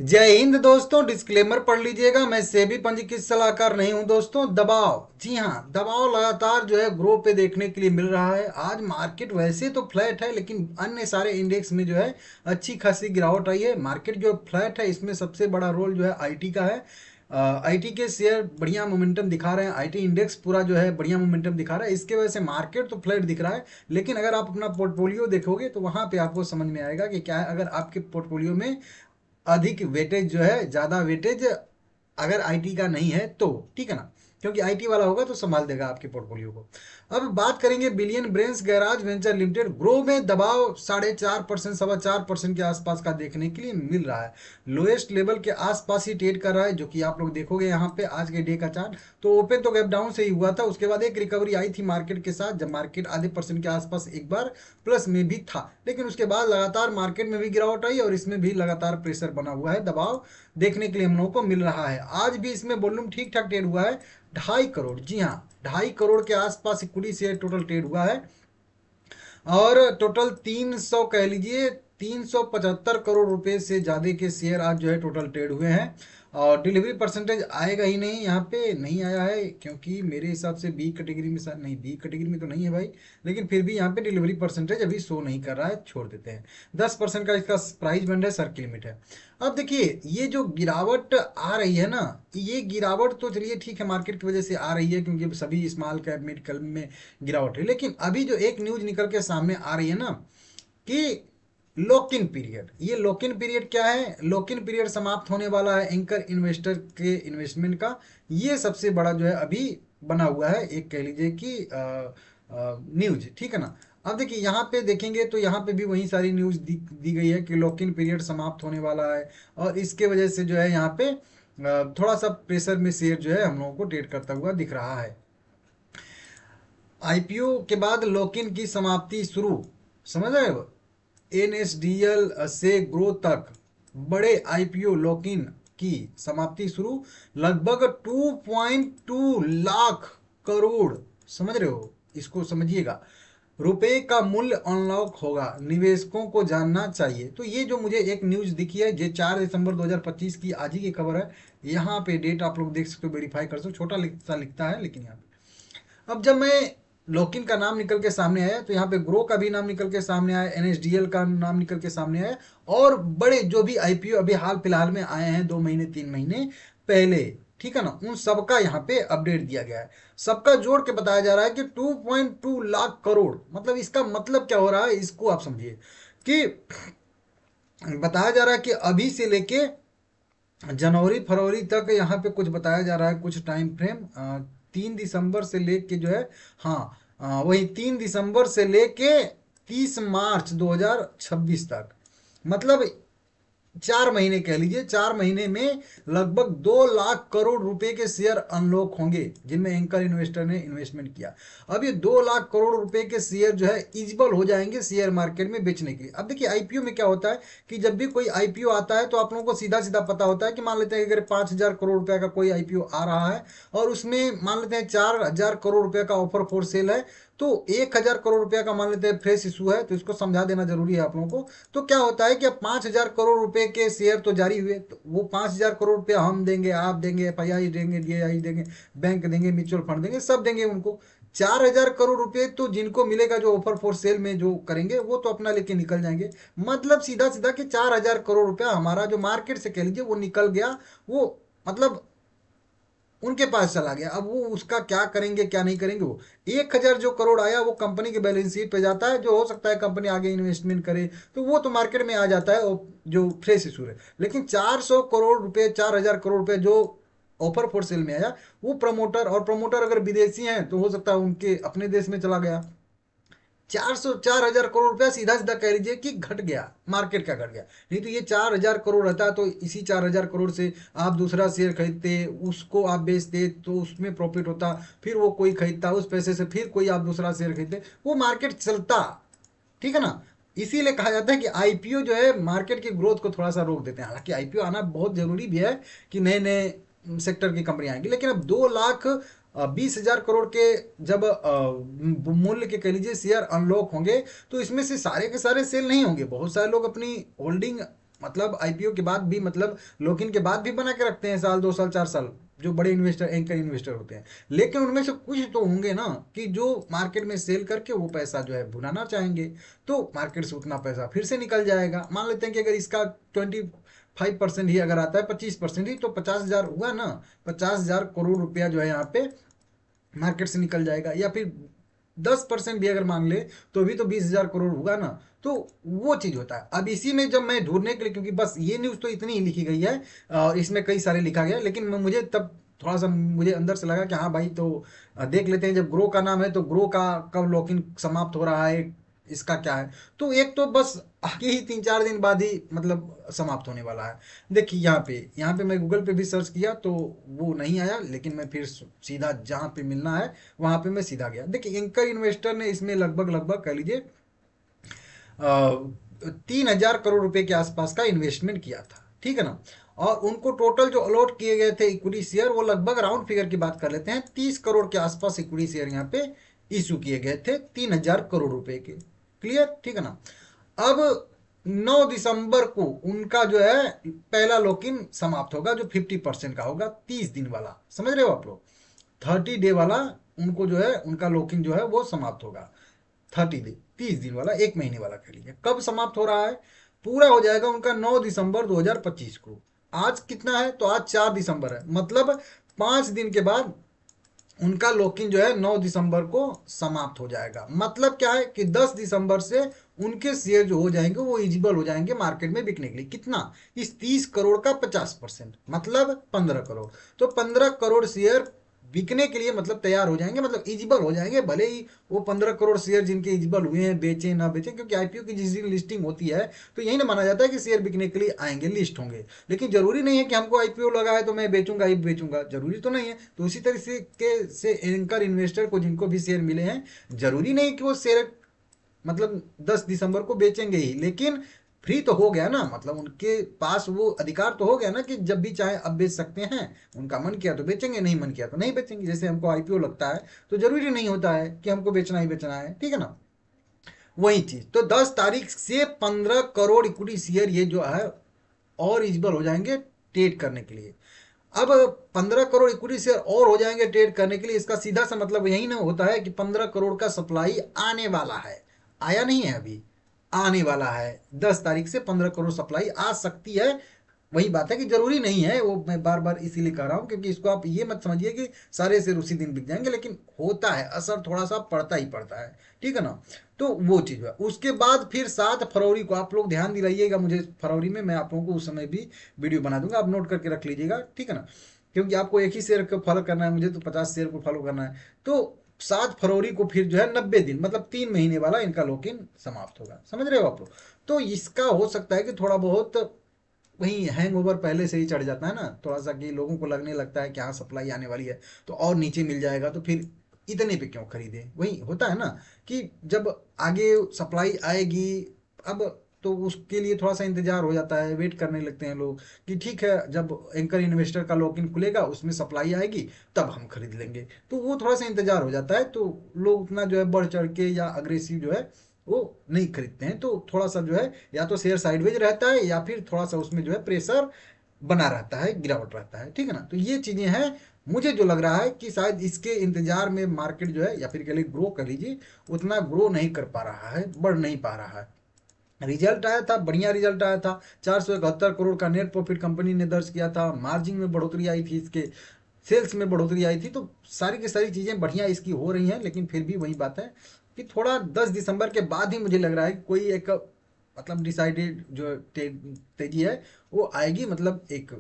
जय हिंद दोस्तों। डिस्क्लेमर पढ़ लीजिएगा, मैं सेबी पंजीकृत सलाहकार नहीं हूं दोस्तों। दबाव, जी हाँ, दबाव लगातार जो है ग्रो पे देखने के लिए मिल रहा है। आज मार्केट वैसे तो फ्लैट है, लेकिन अन्य सारे इंडेक्स में जो है अच्छी खासी गिरावट आई है। मार्केट जो फ्लैट है इसमें सबसे बड़ा रोल जो है आईटी का है। आईटी के शेयर बढ़िया मोमेंटम दिखा रहे हैं, आईटी इंडेक्स पूरा जो है बढ़िया मोमेंटम दिखा रहा है। इसके वजह से मार्केट तो फ्लैट दिख रहा है, लेकिन अगर आप अपना पोर्टफोलियो देखोगे तो वहां पे आपको समझ में आएगा कि क्या है। अगर आपके पोर्टफोलियो में अधिक वेटेज जो है, ज़्यादा वेटेज अगर आईटी का नहीं है तो ठीक है ना, क्योंकि आईटी वाला होगा तो संभाल देगा आपके पोर्टफोलियो को। अब बात करेंगे billion brains garage venture limited. Grow में दबाव 4.5% 4.25% के आसपास का देखने के लिए मिल रहा है। लोएस्ट लेवल के आसपास ही ट्रेड कर रहा है, जो कि आप लोग देखोगे यहाँ पे आज के डे का चार्ट। तो ओपन तो गैप डाउन से ही हुआ था, उसके बाद एक रिकवरी आई थी मार्केट के साथ, जब मार्केट आधे परसेंट के आसपास एक बार प्लस में भी था। लेकिन उसके बाद लगातार मार्केट में भी गिरावट आई और इसमें भी लगातार प्रेशर बना हुआ है, दबाव देखने के लिए हम लोगों को मिल रहा है। आज भी इसमें वॉल्यूम ठीक ठाक ट्रेड हुआ है, 2.5 करोड़, जी हाँ, 2.5 करोड़ के आसपास इक्विटी शेयर टोटल ट्रेड हुआ है। और टोटल 300 कह लीजिए 375 करोड़ रुपए से ज़्यादा के शेयर आज जो है टोटल ट्रेड हुए हैं। और डिलीवरी परसेंटेज आएगा ही नहीं, यहाँ पे नहीं आया है, क्योंकि मेरे हिसाब से बी कैटेगरी में नहीं, बी कैटेगरी में तो नहीं है भाई। लेकिन फिर भी यहाँ पे डिलीवरी परसेंटेज अभी शो नहीं कर रहा है, छोड़ देते हैं। 10% का इसका प्राइस बैंड है, सर्किल लिमिट है। अब देखिए, ये जो गिरावट आ रही है ना, ये गिरावट तो चलिए ठीक है, मार्केट की वजह से आ रही है, क्योंकि सभी स्मॉल कैप मिड कैप में गिरावट है। लेकिन अभी जो एक न्यूज निकल के सामने आ रही है ना, कि लॉक इन पीरियड, ये लॉक इन पीरियड क्या है? लॉक इन पीरियड समाप्त होने वाला है एंकर इन्वेस्टर के इन्वेस्टमेंट का। ये सबसे बड़ा जो है अभी बना हुआ है, एक कह लीजिए कि न्यूज, ठीक है ना। अब देखिए यहाँ पे देखेंगे तो यहाँ पे भी वही सारी न्यूज दी गई है कि लॉक इन पीरियड समाप्त होने वाला है, और इसके वजह से जो है यहाँ पे थोड़ा सा प्रेशर में शेयर जो है हम लोगों को ट्रेड करता हुआ दिख रहा है। आईपीओ के बाद लॉक इन की समाप्ति शुरू, समझ रहे हो? एनएसडीएल से ग्रो तक बड़े आईपीओ लॉक इन की समाप्ति शुरू, लगभग 2.2 लाख करोड़, समझ रहे हो? इसको समझिएगा, रुपए का मूल्य अनलॉक होगा, निवेशकों को जानना चाहिए। तो ये जो मुझे एक न्यूज दिखी है, ये 4 दिसंबर 2025 की आज ही की खबर है। यहाँ पे डेट आप लोग देख सकते हो, वेरीफाई कर सकते हो, छोटा लिखता है लेकिन यहाँ पे। अब जब मैं लॉकिन का नाम निकल के सामने आया, तो यहाँ पे ग्रो का भी नाम निकल के सामने आया, एनएसडीएल का नाम निकल के सामने आया, और बड़े जो भी आईपीओ अभी हाल फिलहाल में आए हैं 2 महीने 3 महीने पहले, ठीक है ना, उन सबका यहाँ पे अपडेट दिया गया है। सबका जोड़ के बताया जा रहा है कि 2.2 लाख करोड़। मतलब इसका मतलब क्या हो रहा है, इसको आप समझिए कि बताया जा रहा है कि अभी से लेके जनवरी फरवरी तक यहाँ पे कुछ बताया जा रहा है, कुछ टाइम फ्रेम 3 दिसंबर से लेके जो है, हाँ, वही 3 दिसंबर से लेके 30 मार्च 2026 तक, मतलब 4 महीने कह लीजिए, 4 महीने में लगभग 2 लाख करोड़ रुपए के शेयर अनलॉक होंगे, जिनमें एंकर इन्वेस्टर ने इन्वेस्टमेंट किया। अब ये 2 लाख करोड़ रुपए के शेयर जो है इजिबल हो जाएंगे शेयर मार्केट में बेचने के लिए। अब देखिए आईपीओ में क्या होता है कि जब भी कोई आईपीओ आता है तो आप लोगों को सीधा सीधा पता होता है कि मान लेते हैं अगर 5,000 करोड़ रुपए का कोई आईपीओ आ रहा है, और उसमें मान लेते हैं 4,000 करोड़ रुपए का ऑफर फॉर सेल है, तो 1,000 करोड़ रुपए का मान लेते हैं फ्रेश इशू है। तो इसको समझा देना जरूरी है आप लोगों को। तो क्या होता है कि अब 5,000 करोड़ रुपए के शेयर तो जारी हुए, तो वो 5,000 करोड़ रुपया हम देंगे, आप देंगे, एफआईआई देंगे, डीआई देंगे, बैंक देंगे, म्यूचुअल फंड देंगे, सब देंगे उनको। 4,000 करोड़ रुपए तो जिनको मिलेगा, जो ऑफर फॉर सेल में जो करेंगे, वो तो अपना लेके निकल जाएंगे। मतलब सीधा सीधा कि 4,000 करोड़ रुपया हमारा जो मार्केट से कह लीजिए वो निकल गया, वो मतलब उनके पास चला गया। अब वो उसका क्या करेंगे क्या नहीं करेंगे, वो 1,000 जो करोड़ आया वो कंपनी के बैलेंस शीट पे जाता है, जो हो सकता है कंपनी आगे इन्वेस्टमेंट करे, तो वो तो मार्केट में आ जाता है जो फ्रेश इशू है। लेकिन 400 करोड़ रुपए, 4,000 करोड़ रुपए जो ऑफर फॉर सेल में आया, वो प्रमोटर, और प्रमोटर अगर विदेशी हैं तो हो सकता है उनके अपने देश में चला गया। 4,000 करोड़ रुपया सीधा सीधा कह लीजिए कि घट गया, मार्केट का घट गया। नहीं तो ये 4,000 करोड़ रहता तो इसी 4,000 करोड़ से आप दूसरा शेयर खरीदते, उसको आप बेचते, तो उसमें प्रॉफिट होता, फिर वो कोई खरीदता, उस पैसे से फिर कोई आप दूसरा शेयर खरीदते, वो मार्केट चलता, ठीक है ना। इसीलिए कहा जाता है कि आईपीओ जो है मार्केट की ग्रोथ को थोड़ा सा रोक देते हैं। हालांकि आईपीओ आना बहुत जरूरी भी है कि नए नए सेक्टर की कंपनी आएंगी, लेकिन अब 2,20,000 करोड़ के जब मूल्य के कह लीजिए शेयर अनलॉक होंगे, तो इसमें से सारे के सारे सेल नहीं होंगे। बहुत सारे लोग अपनी होल्डिंग मतलब आईपीओ के बाद भी, मतलब लॉक इन के बाद भी बना के रखते हैं साल 2 साल 4 साल, जो बड़े इन्वेस्टर एंकर इन्वेस्टर होते हैं। लेकिन उनमें से कुछ तो होंगे ना कि जो मार्केट में सेल करके वो पैसा जो है भुनाना चाहेंगे, तो मार्केट से उतना पैसा फिर से निकल जाएगा। मान लेते हैं कि अगर इसका 25% ही अगर आता है, 25% ही, तो 50,000 हुआ ना, 50,000 करोड़ रुपया जो है यहाँ पे मार्केट से निकल जाएगा। या फिर 10% भी अगर मान ले तो भी तो 20,000 करोड़ हुआ ना। तो वो चीज होता है। अब इसी में जब मैं ढूंढने के लिए, क्योंकि बस ये न्यूज तो इतनी ही लिखी गई है, इसमें कई सारे लिखा गया है, लेकिन मुझे तब थोड़ा सा मुझे अंदर से लगा कि हाँ भाई, तो देख लेते हैं, जब ग्रो का नाम है तो ग्रो का कब लॉक इन समाप्त हो रहा है, इसका क्या है। तो एक तो बस आगे ही 3-4 दिन बाद ही मतलब समाप्त होने वाला है। देखिए यहाँ पे मैं गूगल पे भी सर्च किया तो वो नहीं आया, लेकिन मैं फिर सीधा जहाँ पे मिलना है वहां पे मैं सीधा गया। देखिए एंकर इन्वेस्टर ने इसमें लगभग लगभग कह लीजिए 3,000 करोड़ रुपए के आसपास का इन्वेस्टमेंट किया था, ठीक है ना। और उनको टोटल जो अलॉट किए गए थे इक्विटी शेयर, वो लगभग राउंड फिगर की बात कर लेते हैं, 30 करोड़ के आसपास इक्विटी शेयर यहाँ पे इशू किए गए थे 3,000 करोड़ रुपए के। क्लियर, ठीक है ना। अब 9 दिसंबर को उनका जो है पहला लॉक इन समाप्त होगा, जो 50% का होगा, 30 दिन वाला, समझ रहे हो आप लोग, 30 डे वाला। उनको जो है उनका लॉक इन जो है वो समाप्त होगा 30 डे, 30 दिन वाला, 1 महीने वाला कह लीजिए। कब समाप्त हो रहा है, पूरा हो जाएगा उनका 9 दिसंबर 2025 को। आज कितना है, तो आज 4 दिसंबर है, मतलब 5 दिन के बाद उनका लॉक इन जो है 9 दिसंबर को समाप्त हो जाएगा। मतलब क्या है कि 10 दिसंबर से उनके शेयर जो हो जाएंगे वो इजिबल हो जाएंगे मार्केट में बिकने के लिए। कितना, इस 30 करोड़ का 50%, मतलब 15 करोड़। तो 15 करोड़ शेयर बिकने के लिए मतलब तैयार हो जाएंगे, मतलब इजिबल हो जाएंगे। भले ही वो 15 करोड़ शेयर जिनके इजिबल हुए हैं बेचें ना बेचें, क्योंकि आईपीओ की जिस दिन लिस्टिंग होती है तो यही ना माना जाता है कि शेयर बिकने के लिए आएंगे, लिस्ट होंगे। लेकिन जरूरी नहीं है कि हमको आईपीओ लगा है तो मैं बेचूंगा ही बेचूंगा, जरूरी तो नहीं है। तो उसी तरीके से एंकर इन्वेस्टर को जिनको भी शेयर मिले हैं, जरूरी नहीं कि वो शेयर मतलब 10 दिसंबर को बेचेंगे ही, लेकिन फ्री तो हो गया ना, मतलब उनके पास वो अधिकार तो हो गया ना कि जब भी चाहे अब बेच सकते हैं। उनका मन किया तो बेचेंगे, नहीं मन किया तो नहीं बेचेंगे। जैसे हमको आईपीओ लगता है तो जरूरी नहीं होता है कि हमको बेचना ही बेचना है, ठीक है ना। वही चीज तो 10 तारीख से 15 करोड़ इक्विटी शेयर ये जो है और इजिबल हो जाएंगे ट्रेड करने के लिए। अब 15 करोड़ इक्विटी शेयर और हो जाएंगे ट्रेड करने के लिए, इसका सीधा सा मतलब यही ना होता है कि 15 करोड़ का सप्लाई आने वाला है, आया नहीं है अभी, आने वाला है। 10 तारीख से 15 करोड़ सप्लाई आ सकती है। वही बात है कि जरूरी नहीं है, वो मैं बार बार इसीलिए कह रहा हूँ, क्योंकि इसको आप ये मत समझिए कि सारे शेयर उसी दिन बिक जाएंगे, लेकिन होता है असर थोड़ा सा पड़ता ही पड़ता है, ठीक है ना। तो वो चीज है। उसके बाद फिर 7 फरवरी को आप लोग ध्यान दिलाइएगा मुझे, फरवरी में मैं आप लोगों को उस समय भी वीडियो बना दूंगा, आप नोट करके रख लीजिएगा, ठीक है ना। क्योंकि आपको एक ही शेयर को फॉलो करना है, मुझे तो 50 शेयर को फॉलो करना है। तो 7 फरवरी को फिर जो है 90 दिन, मतलब 3 महीने वाला इनका लॉक इन समाप्त होगा, समझ रहे हो आप लोग। तो इसका हो सकता है कि थोड़ा बहुत वहीं हैंग ओवर पहले से ही चढ़ जाता है ना थोड़ा सा, कि लोगों को लगने लगता है कि हाँ सप्लाई आने वाली है तो और नीचे मिल जाएगा, तो फिर इतने पे क्यों खरीदे। वही होता है ना कि जब आगे सप्लाई आएगी, अब तो उसके लिए थोड़ा सा इंतजार हो जाता है, वेट करने लगते हैं लोग कि ठीक है जब एंकर इन्वेस्टर का लॉक इन खुलेगा उसमें सप्लाई आएगी तब हम खरीद लेंगे। तो वो थोड़ा सा इंतजार हो जाता है, तो लोग उतना जो है बढ़ चढ़ के या अग्रेसिव जो है वो नहीं खरीदते हैं। तो थोड़ा सा जो है या तो शेयर साइडवेज रहता है या फिर थोड़ा सा उसमें जो है प्रेशर बना रहता है, गिरावट रहता है, ठीक है ना। तो ये चीजें हैं। मुझे जो लग रहा है कि शायद इसके इंतजार में मार्केट जो है, या फिर कह लीजिए ग्रो कर लीजिए, उतना ग्रो नहीं कर पा रहा है, बढ़ नहीं पा रहा है। रिजल्ट आया था, बढ़िया रिजल्ट आया था, 471 करोड़ का नेट प्रॉफिट कंपनी ने दर्ज किया था, मार्जिन में बढ़ोतरी आई थी, इसके सेल्स में बढ़ोतरी आई थी। तो सारी की सारी चीज़ें बढ़िया इसकी हो रही हैं, लेकिन फिर भी वही बात है कि थोड़ा 10 दिसंबर के बाद ही मुझे लग रहा है कि कोई एक मतलब डिसाइडेड जो तेजी है वो आएगी, मतलब एक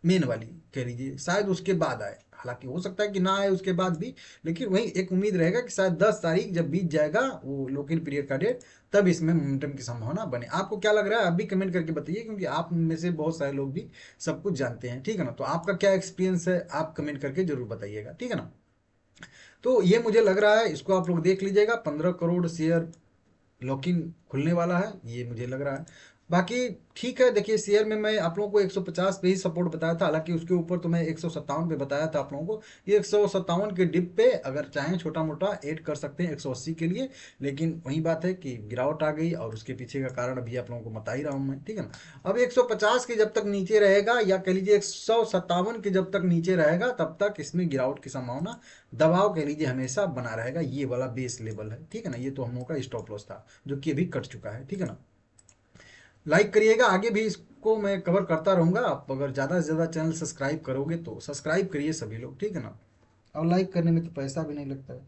मेन वाली कह लीजिए, शायद उसके बाद आए। हालांकि हो सकता है कि ना आए उसके बाद भी, लेकिन वही एक उम्मीद रहेगा कि शायद 10 तारीख जब बीत जाएगा वो लॉक इन पीरियड का डेट, तब इसमें मोमेंटम की संभावना बने। आपको क्या लग रहा है आप भी कमेंट करके बताइए, क्योंकि आप में से बहुत सारे लोग भी सब कुछ जानते हैं, ठीक है ना। तो आपका क्या एक्सपीरियंस है आप कमेंट करके जरूर बताइएगा, ठीक है ना। तो ये मुझे लग रहा है, इसको आप लोग देख लीजिएगा, 15 करोड़ शेयर लॉक इन खुलने वाला है, ये मुझे लग रहा है। बाकी ठीक है, देखिए शेयर में मैं आप लोगों को 150 पे ही सपोर्ट बताया था, हालांकि उसके ऊपर तो मैं 157 पे बताया था आप लोगों को। ये 157 के डिप पे अगर चाहें छोटा मोटा ऐड कर सकते हैं 180 के लिए, लेकिन वही बात है कि गिरावट आ गई और उसके पीछे का कारण अभी आप लोगों को बता ही रहा हूँ मैं, ठीक है ना। अब 150 के जब तक नीचे रहेगा, या कह लीजिए 157 के जब तक नीचे रहेगा, तब तक इसमें गिरावट की संभावना, दबाव कह लीजिए, हमेशा बना रहेगा। ये वाला बेस लेवल है, ठीक है ना। ये तो हम लोगों का स्टॉप लॉस था जो कि अभी कट चुका है, ठीक है ना। लाइक करिएगा, आगे भी इसको मैं कवर करता रहूँगा। आप अगर ज़्यादा से ज़्यादा चैनल सब्सक्राइब करोगे तो सब्सक्राइब करिए सभी लोग, ठीक है ना। और लाइक करने में तो पैसा भी नहीं लगता है।